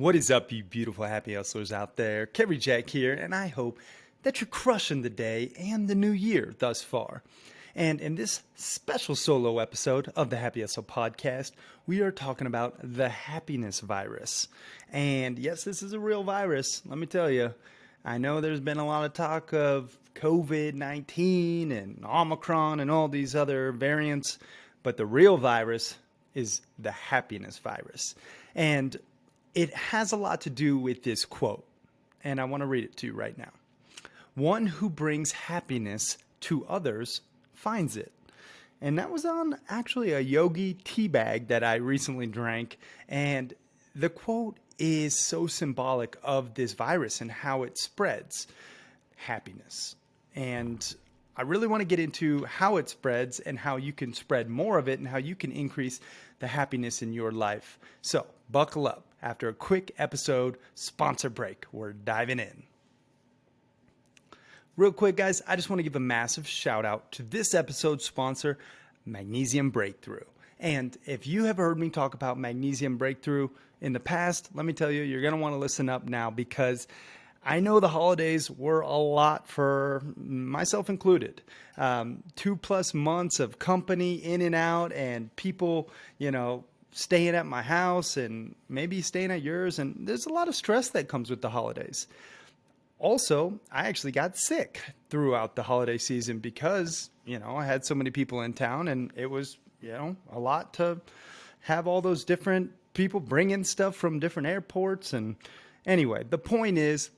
What is up, you beautiful happy hustlers out there? Cary here, and I hope that you're crushing the day and the new year thus far. And in this special solo episode of the Happy Hustle podcast, we are talking about the happiness virus. And yes, this is a real virus. Let me tell you, I know there's been a lot of talk of COVID-19 and Omicron and all these other variants, but the real virus is the happiness virus. And it has a lot to do with this quote, and I want to read it to you right now. One who brings happiness to others finds it. And that was on actually a yogi tea bag that I recently drank. And the quote is so symbolic of this virus and how it spreads happiness. And I really want to get into how it spreads and how you can spread more of it and how you can increase the happiness in your life. So buckle up. After a quick episode sponsor break, we're diving in. Real quick, guys, I just want to give a massive shout out to this episode's sponsor, Magnesium Breakthrough. And if you have heard me talk about Magnesium Breakthrough in the past, let me tell you, you're going to want to listen up now because I know the holidays were a lot for myself included. 2+ months of company in and out and people, staying at my house and maybe staying at yours. And there's a lot of stress that comes with the holidays. Also, I actually got sick throughout the holiday season because, I had so many people in town and it was, a lot to have all those different people bring in stuff from different airports. And anyway, the point is,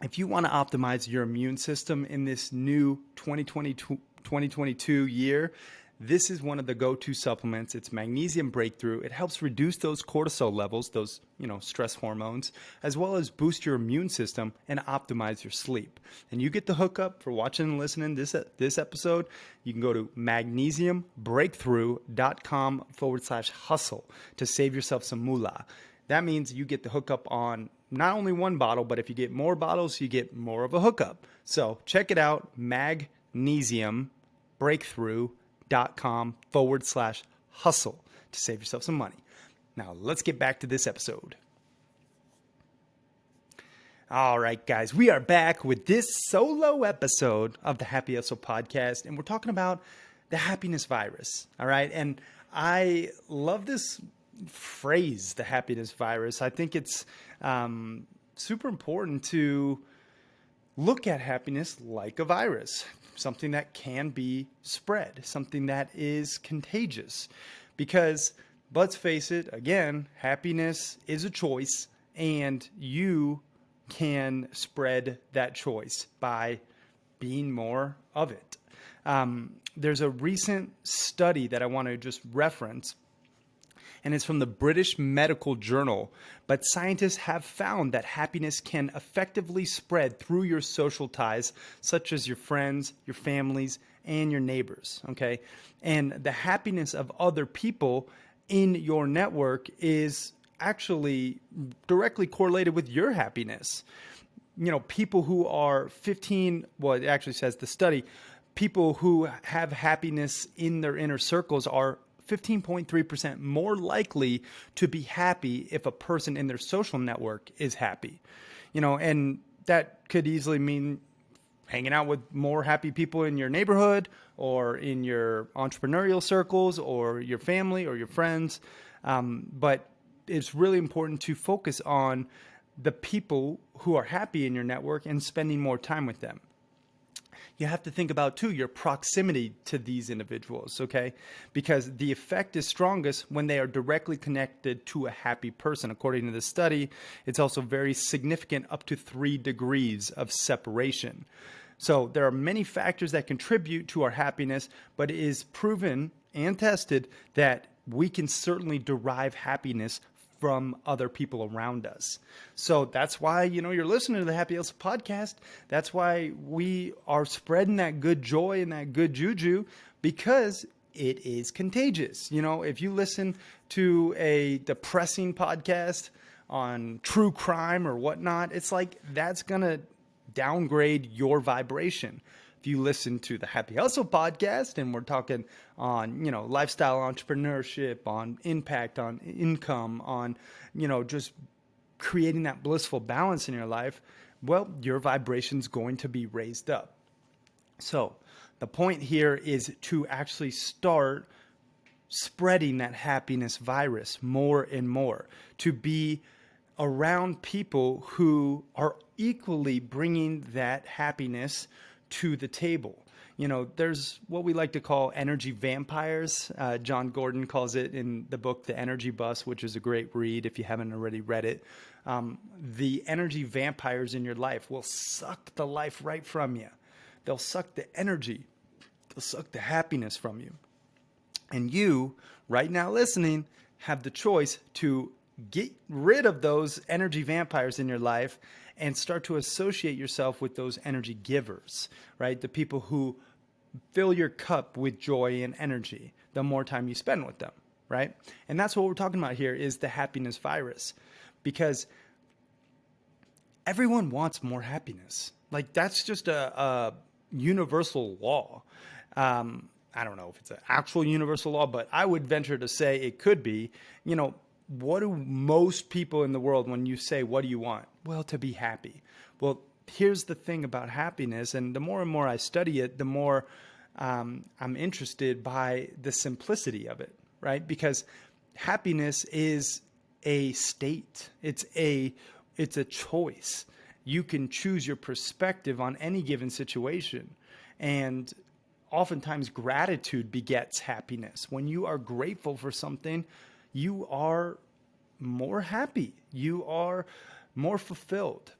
if you want to optimize your immune system in this new 2022 year, this is one of the go-to supplements. It's Magnesium Breakthrough. It helps reduce those cortisol levels, those, stress hormones, as well as boost your immune system and optimize your sleep. And you get the hookup for watching and listening this episode. You can go to magnesiumbreakthrough.com/hustle to save yourself some moolah. That means you get the hookup on not only one bottle, but if you get more bottles, you get more of a hookup. So check it out, magnesiumbreakthrough.com/hustle to save yourself some money. Now let's get back to this episode. All right, guys, we are back with this solo episode of the Happy Hustle podcast, and we're talking about the happiness virus. All right, and I love this phrase, the happiness virus. I think it's super important to look at happiness like a virus, something that can be spread, something that is contagious. Because let's face it, again, happiness is a choice, and you can spread that choice by being more of it. There's a recent study that I want to just reference, and it's from the British Medical Journal. But scientists have found that happiness can effectively spread through your social ties, such as your friends, your families, and your neighbors, okay? And the happiness of other people in your network is actually directly correlated with your happiness. People who are 15, well, it actually says the study, people who have happiness in their inner circles are 15.3% more likely to be happy if a person in their social network is happy. And that could easily mean hanging out with more happy people in your neighborhood or in your entrepreneurial circles or your family or your friends. But it's really important to focus on the people who are happy in your network and spending more time with them. You have to think about, too, your proximity to these individuals, okay? Because the effect is strongest when they are directly connected to a happy person. According to the study, it's also very significant, up to 3 degrees of separation. So there are many factors that contribute to our happiness, but it is proven and tested that we can certainly derive happiness from other people around us. So that's why, you're listening to the Happy Hustle podcast. That's why we are spreading that good joy and that good juju, because it is contagious. If you listen to a depressing podcast on true crime or whatnot, it's like that's going to downgrade your vibration. If you listen to the Happy Hustle podcast and we're talking on, lifestyle entrepreneurship, on impact, on income, on, just creating that blissful balance in your life, well, your vibration's going to be raised up. So the point here is to actually start spreading that happiness virus more and more, to be around people who are equally bringing that happiness to the table. There's what we like to call energy vampires. John Gordon calls it in the book, The Energy Bus, which is a great read if you haven't already read it. The energy vampires in your life will suck the life right from you. They'll suck the energy. They'll suck the happiness from you. And you, right now listening, have the choice to get rid of those energy vampires in your life and start to associate yourself with those energy givers, right? The people who fill your cup with joy and energy the more time you spend with them, right? And that's what we're talking about here is the happiness virus, because everyone wants more happiness. Like, that's just a universal law. I don't know if it's an actual universal law, but I would venture to say it could be. What do most people in the world, when you say, what do you want? Well, to be happy. Well, here's the thing about happiness, and the more and more I study it, the more I'm interested by the simplicity of it, right? Because happiness is a state. It's a choice. You can choose your perspective on any given situation. And oftentimes gratitude begets happiness. When you are grateful for something, you are more happy. You are more fulfilled.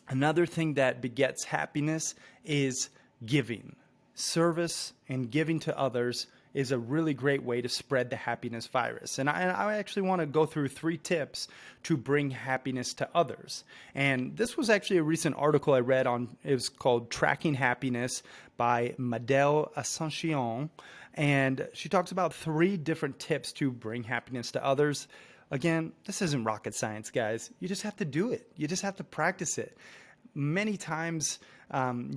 Another thing that begets happiness is giving. Service and giving to others is a really great way to spread the happiness virus. And I actually want to go through 3 tips to bring happiness to others. And this was actually a recent article I read on, it was called Tracking Happiness by Madele Asuncion. And she talks about 3 different tips to bring happiness to others. Again, this isn't rocket science, guys. You just have to do it. You just have to practice it. Many times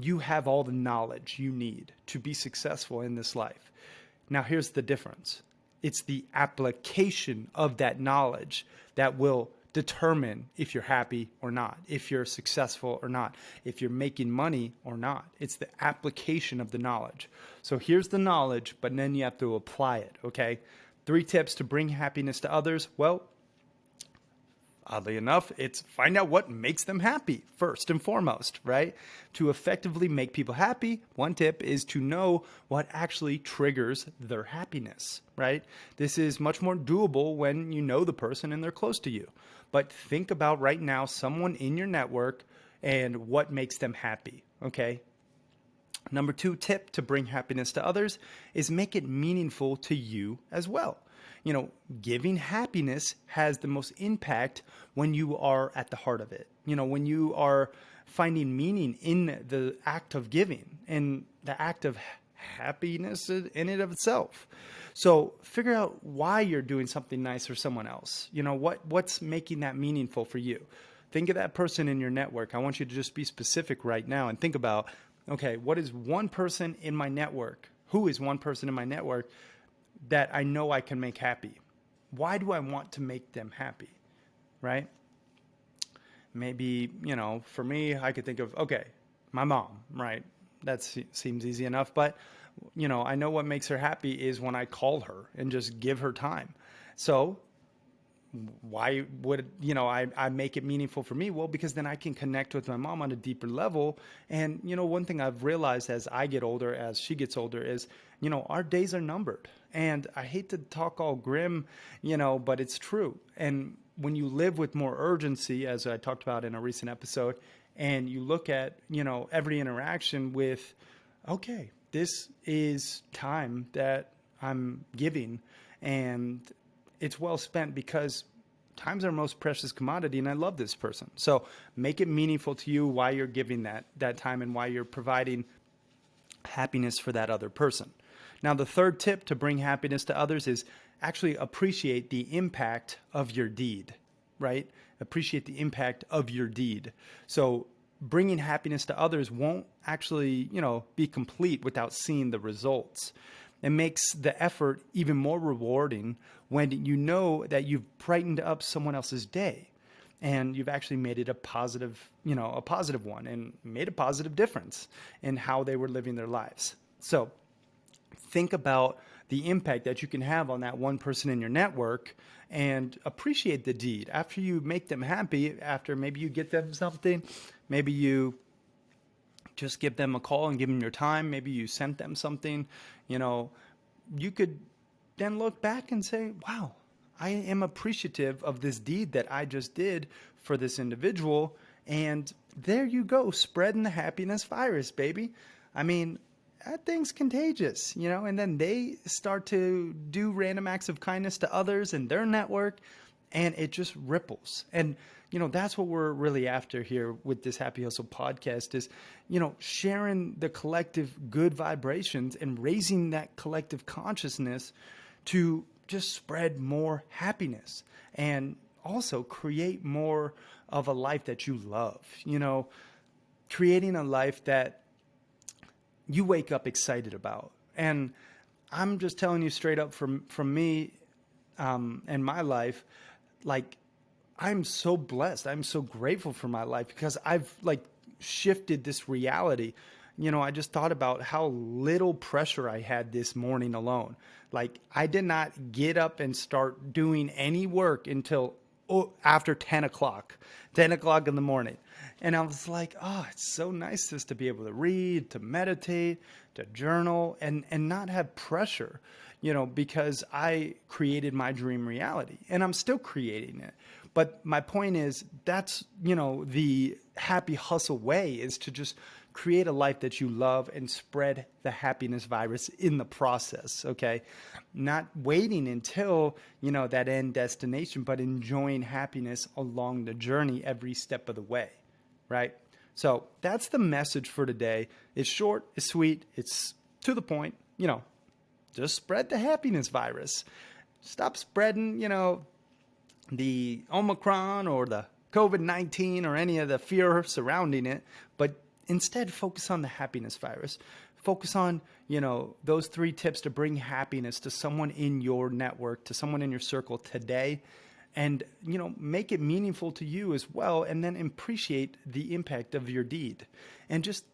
you have all the knowledge you need to be successful in this life. Now, here's the difference. It's the application of that knowledge that will determine if you're happy or not, if you're successful or not, if you're making money or not. It's the application of the knowledge. So here's the knowledge, but then you have to apply it, okay? 3 tips to bring happiness to others. Well, oddly enough, it's find out what makes them happy first and foremost, right? To effectively make people happy, one tip is to know what actually triggers their happiness, right? This is much more doable when you know the person and they're close to you. But think about right now someone in your network and what makes them happy, okay? Number 2 tip to bring happiness to others is make it meaningful to you as well. Giving happiness has the most impact when you are at the heart of it. When you are finding meaning in the act of giving and the act of happiness in and of itself. So figure out why you're doing something nice for someone else. What's making that meaningful for you? Think of that person in your network. I want you to just be specific right now and think about, okay, what is one person in my network? Who is one person in my network that I know I can make happy? Why do I want to make them happy, right? Maybe, for me, I could think of, okay, my mom, right? That seems easy enough. But, I know what makes her happy is when I call her and just give her time. So why would, I make it meaningful for me? Well, because then I can connect with my mom on a deeper level. And, one thing I've realized as I get older, as she gets older is, our days are numbered. And I hate to talk all grim, but it's true. And when you live with more urgency, as I talked about in a recent episode, and you look at, every interaction with, okay, this is time that I'm giving and it's well spent because time's our most precious commodity and I love this person. So make it meaningful to you why you're giving that time and why you're providing happiness for that other person. Now, the 3rd tip to bring happiness to others is actually appreciate the impact of your deed, right? Appreciate the impact of your deed. So bringing happiness to others won't actually, be complete without seeing the results. It makes the effort even more rewarding when you know that you've brightened up someone else's day. and you've actually made it a positive, a positive one, and made a positive difference in how they were living their lives. So think about the impact that you can have on that one person in your network, and appreciate the deed. After you make them happy, after maybe you get them something, maybe you just give them a call and give them your time, maybe you sent them something, you could then look back and say, wow, I am appreciative of this deed that I just did for this individual. And there you go, spreading the happiness virus, baby. I mean, that thing's contagious, and then they start to do random acts of kindness to others in their network, and it just ripples. And, that's what we're really after here with this Happy Hustle podcast is, sharing the collective good vibrations and raising that collective consciousness to just spread more happiness and also create more of a life that you love, creating a life that you wake up excited about. And I'm just telling you straight up from me and my life, like, I'm so blessed. I'm so grateful for my life because I've shifted this reality. I just thought about how little pressure I had this morning alone. Like, I did not get up and start doing any work until after 10 o'clock in the morning. And I was like, oh, it's so nice just to be able to read, to meditate, to journal, and not have pressure, because I created my dream reality and I'm still creating it. But my point is, that's, the happy hustle way is to just create a life that you love and spread the happiness virus in the process, okay? Not waiting until, that end destination, but enjoying happiness along the journey every step of the way, right? So that's the message for today. It's short, it's sweet, it's to the point, just spread the happiness virus. Stop spreading, the Omicron or the COVID-19 or any of the fear surrounding it, but instead focus on the happiness virus. Focus on, those 3 tips to bring happiness to someone in your network, to someone in your circle today, and, make it meaningful to you as well, and then appreciate the impact of your deed. And just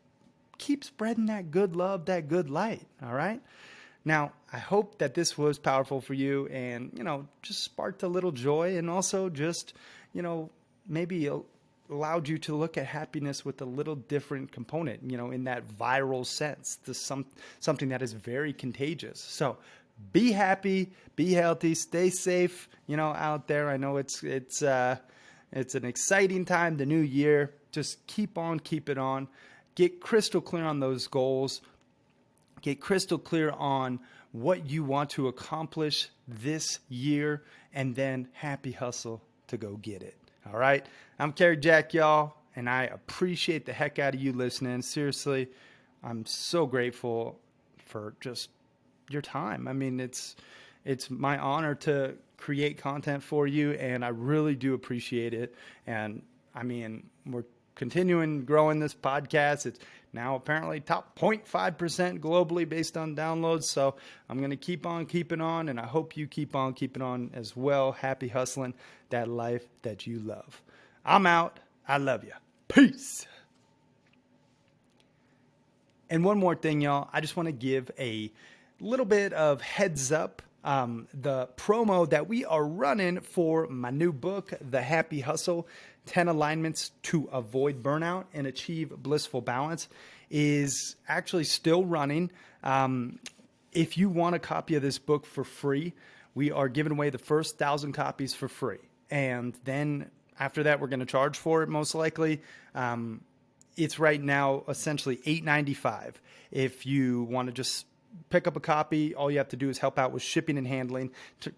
keep spreading that good love, that good light, all right? Now, I hope that this was powerful for you and, just sparked a little joy, and also just, maybe allowed you to look at happiness with a little different component, in that viral sense, something that is very contagious. So be happy, be healthy, stay safe, out there. I know it's an exciting time, the new year. Just keep it on. Get crystal clear on those goals. Get crystal clear on what you want to accomplish this year, and then happy hustle to go get it. All right. I'm Cary Jack, y'all, and I appreciate the heck out of you listening. Seriously, I'm so grateful for just your time. I mean, it's my honor to create content for you, and I really do appreciate it. And I mean, we're continuing growing this podcast. It's now apparently top 0.5% globally based on downloads. So I'm going to keep on keeping on, and I hope you keep on keeping on as well. Happy hustling that life that you love. I'm out. I love you. Peace. And one more thing, y'all. I just want to give a little bit of heads up. The promo that we are running for my new book, The Happy Hustle, 10 Alignments to Avoid Burnout and Achieve Blissful Balance, is actually still running. If you want a copy of this book for free, we are giving away the first 1,000 copies for free. And then after that, we're going to charge for it most likely. It's right now essentially $8.95. If you want to just pick up a copy, all you have to do is help out with shipping and handling.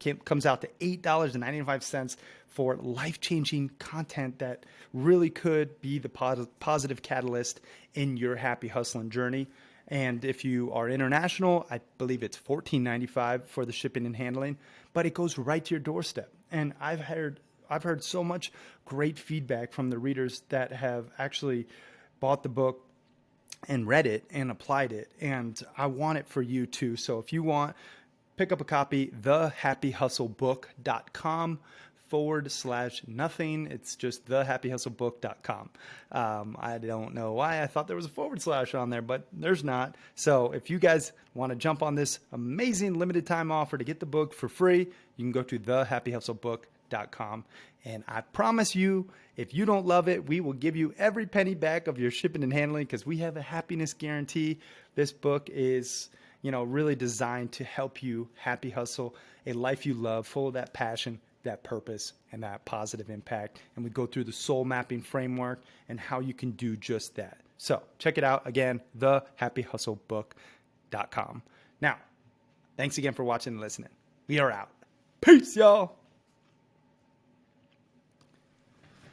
It comes out to $8.95 for life-changing content that really could be the positive catalyst in your happy hustling journey. And if you are international, I believe it's $14.95 for the shipping and handling, but it goes right to your doorstep. And I've heard so much great feedback from the readers that have actually bought the book and read it and applied it. And I want it for you too. So if you want, pick up a copy, thehappyhustlebook.com /nothing. It's just thehappyhustlebook.com. I don't know why I thought there was a / on there, but there's not. So if you guys want to jump on this amazing limited time offer to get the book for free, you can go to thehappyhustlebook.com. And I promise you, if you don't love it, we will give you every penny back of your shipping and handling because we have a happiness guarantee. This book is, really designed to help you happy hustle a life you love, full of that passion, that purpose, and that positive impact. And we go through the soul mapping framework and how you can do just that. So check it out. Again, thehappyhustlebook.com. Now, thanks again for watching and listening. We are out. Peace, y'all.